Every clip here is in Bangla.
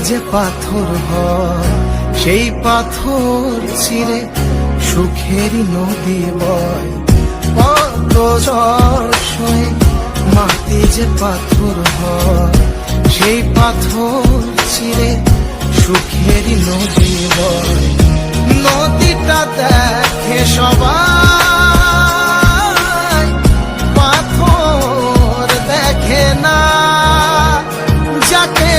যে পাথর হয় সেই পাথর ছিঁড়ে সুখেরই নদী বয়। কত ঝড় সয়ে মাটি যে পাথর হয় সেই পাথর ছিঁড়ে সুখেরই নদী বয়। নদীটা দেখে সবাই, পাথর দেখে না। যাকে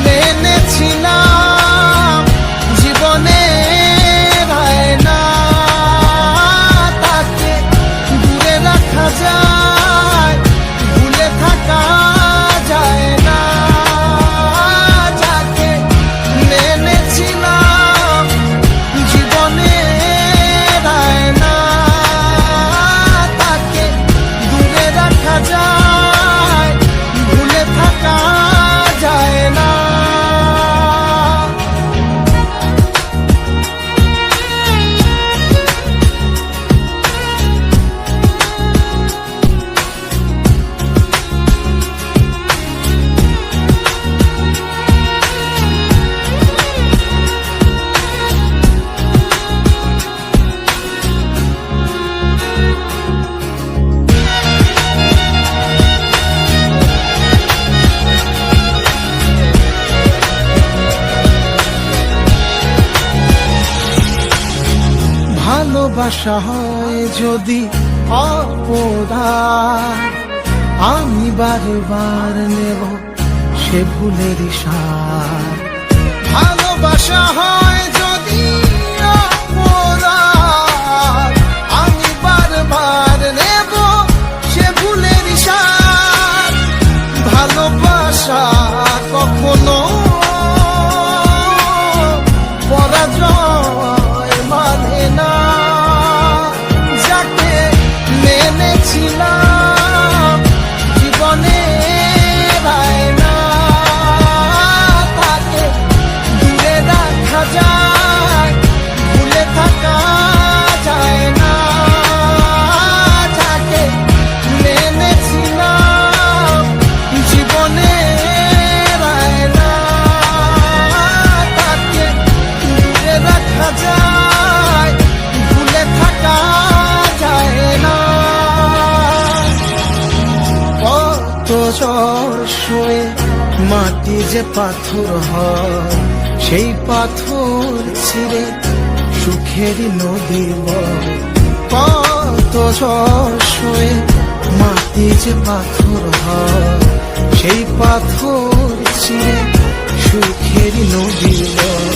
মেনেছিলাম জীবনে না, তাকে দূরে রাখা যায়, ভুলে থাকা যায় না। যাকে মেনেছিলাম জীবনে না, তাকে দূরে রাখা যায়, ভুলে থাকা যায় না। ভালোবাসা হয় যদি অপরাধ, আমি বারবার নেব সে ভুলের সার। ভালোবাসা হয় যদি অপরাধ, আমি বারবার নেব সে ভুলের সার। ভালোবাসা কখনো পরাজয় মানে না। যাকে মেনেছিলাম জীবনে না, তাকে দূরে রাখা যায়, ভুলে থাকা যায় না। যাকে মেনেছিলাম জীবনে না, তাকে দূরে রাখা যায়, ভুলে থাকা যায় না। কত ঝড় সয়ে মাটি যে পাথর হয় সেই পাথর ছিঁড়ে সুখেরই নদী বয়। কত ঝড় সয়ে মাটি যে পাথর হয় সেই পাথর ছিঁড়ে সুখেরই নদী বয়।